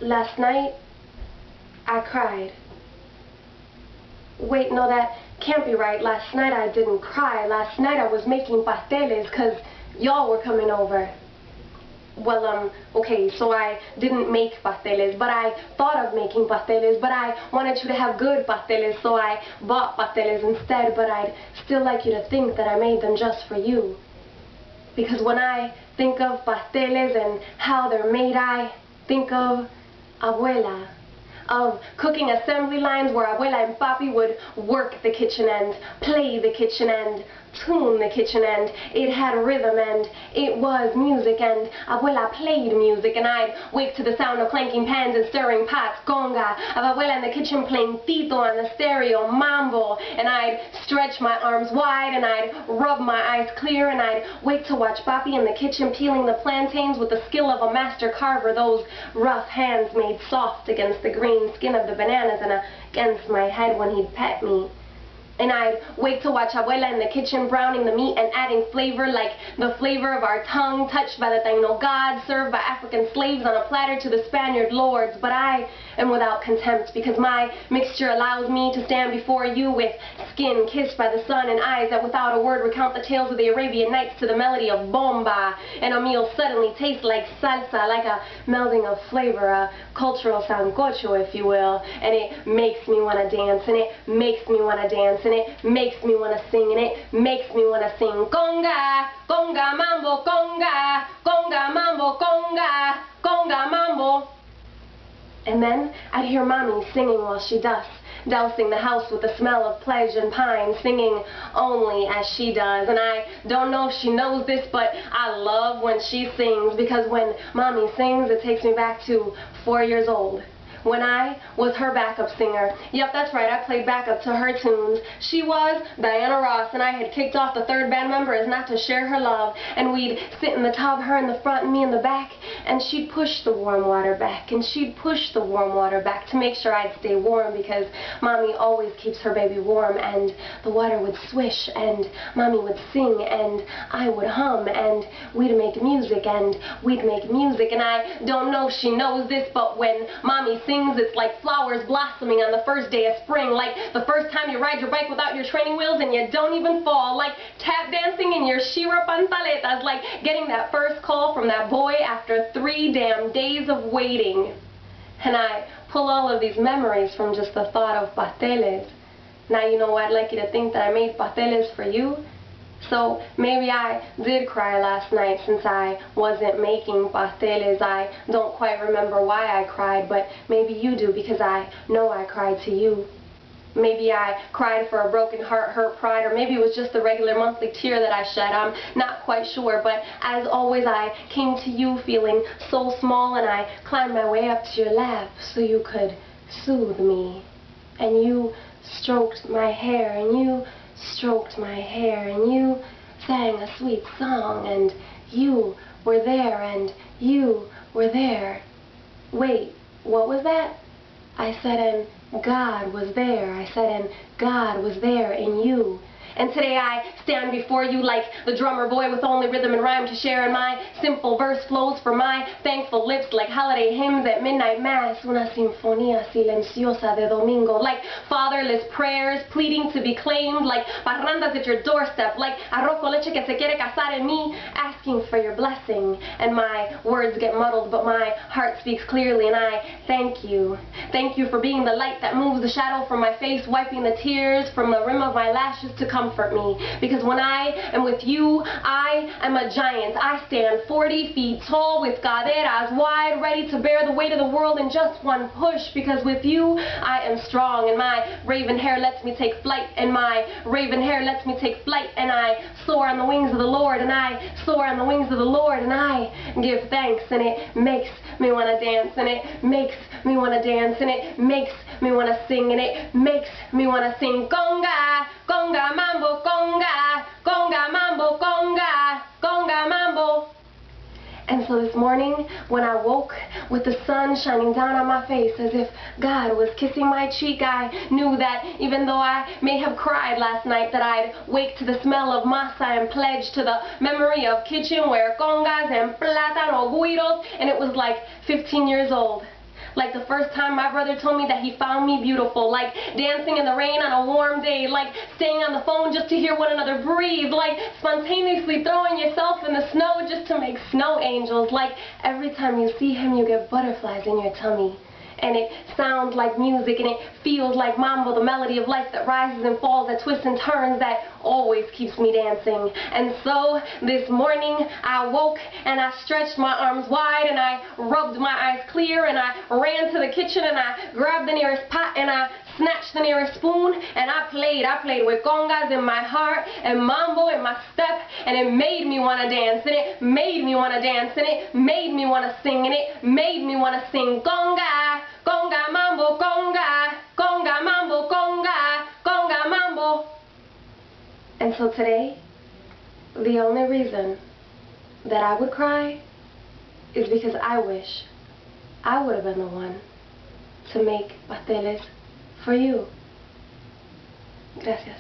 Last night, I cried. Wait, no, that can't be right. Last night I didn't cry. Last night I was making pasteles because y'all were coming over. Well, okay, so I didn't make pasteles, but I thought of making pasteles, but I wanted you to have good pasteles, so I bought pasteles instead, but I'd still like you to think that I made them just for you. Because when I think of pasteles and how they're made, I think of abuela, of cooking assembly lines where abuela and papi would work the kitchen and play the kitchen and tune the kitchen, and it had rhythm and it was music, and abuela played music, and I'd wake to the sound of clanking pans and stirring pots, conga, of abuela in the kitchen playing tito on the stereo, mambo, and I'd stretch my arms wide and I'd rub my eyes clear, and I'd wake to watch papi in the kitchen peeling the plantains with the skill of a master carver, those rough hands made soft against the green skin of the bananas and against my head when he'd pet me. And I'd wake to watch abuela in the kitchen browning the meat and adding flavor like the flavor of our tongue touched by the Taino God, served by African slaves on a platter to the Spaniard lords. But I am without contempt because my mixture allows me to stand before you with skin kissed by the sun and eyes that without a word recount the tales of the Arabian Nights to the melody of bomba. And a meal suddenly tastes like salsa, like a melding of flavor, a cultural sancocho, if you will. And it makes me want to dance, and it makes me want to dance, and it makes me want to sing, and it makes me want to sing conga, conga mambo, conga, conga mambo, conga, conga mambo. And then I'd hear mommy singing while she dusts, dousing the house with the smell of pledge and pine, singing only as she does. And I don't know if she knows this, but I love when she sings, because when mommy sings, it takes me back to 4 years old, when I was her backup singer. Yep, that's right, I played backup to her tunes. She was Diana Ross, and I had kicked off the third band member as not to share her love, and we'd sit in the tub, her in the front and me in the back, and she'd push the warm water back, and she'd push the warm water back to make sure I'd stay warm, because mommy always keeps her baby warm, and the water would swish, and mommy would sing, and I would hum, and we'd make music, and we'd make music. And I don't know if she knows this, but when mommy sings, it's like flowers blossoming on the first day of spring, like the first time you ride your bike without your training wheels and you don't even fall, like tap dancing in your Shira pantaletas, like getting that first call from that boy after 3 damn days of waiting. And I pull all of these memories from just the thought of pasteles. Now you know what, I'd like you to think that I made pasteles for you. So maybe I did cry last night since I wasn't making pasteles. I don't quite remember why I cried, but maybe you do, because I know I cried to you. Maybe I cried for a broken heart, hurt pride, or maybe it was just the regular monthly tear that I shed. I'm not quite sure, but as always I came to you feeling so small, and I climbed my way up to your lap so you could soothe me. And you stroked my hair, and you stroked my hair, and you sang a sweet song, and you were there, and you were there. Wait, what was that? I said, and God was there. I said, and God was there in you. And today I stand before you like the drummer boy with only rhythm and rhyme to share, and my simple verse flows from my thankful lips like holiday hymns at midnight mass, una sinfonía silenciosa de domingo, like fatherless prayers pleading to be claimed, like parrandas at your doorstep, like arroz con leche que se quiere casar en mí, asking for your blessing. And my words get muddled, but my heart speaks clearly, and I thank you. Thank you for being the light that moves the shadow from my face, wiping the tears from the rim of my lashes to comfort me. Because when I am with you, I am a giant. I stand 40 feet tall with caderas wide, ready to bear the weight of the world in just one push. Because with you, I am strong, and my raven hair lets me take flight, and my raven hair lets me take flight, and I soar on the wings of the Lord, and I soar on the wings of the Lord, and I give thanks, and it makes me want to dance, and it makes me want to dance, and it makes me want to sing, and it makes me want to sing conga, conga mambo, conga, conga mambo, conga, conga mambo. And so this morning, when I woke with the sun shining down on my face as if God was kissing my cheek, I knew that even though I may have cried last night, that I'd wake to the smell of masa and pledge to the memory of kitchenware, congas and plátano guiros, and it was like 15 years old. Like the first time my brother told me that he found me beautiful. Like dancing in the rain on a warm day. Like staying on the phone just to hear one another breathe. Like spontaneously throwing yourself in the snow just to make snow angels. Like every time you see him, you get butterflies in your tummy. And it sounds like music, and it feels like mambo, the melody of life that rises and falls, that twists and turns, that always keeps me dancing. And so this morning I woke and I stretched my arms wide and I rubbed my eyes clear and I ran to the kitchen and I grabbed the nearest pot and I snatched the nearest spoon and I played with congas in my heart and mambo in my step, and it made me want to dance, and it made me want to dance, and it made me want to sing, and it made me want to sing conga, conga mambo, conga, conga mambo, conga, conga mambo. And so today, the only reason that I would cry is because I wish I would have been the one to make pasteles for you. Gracias.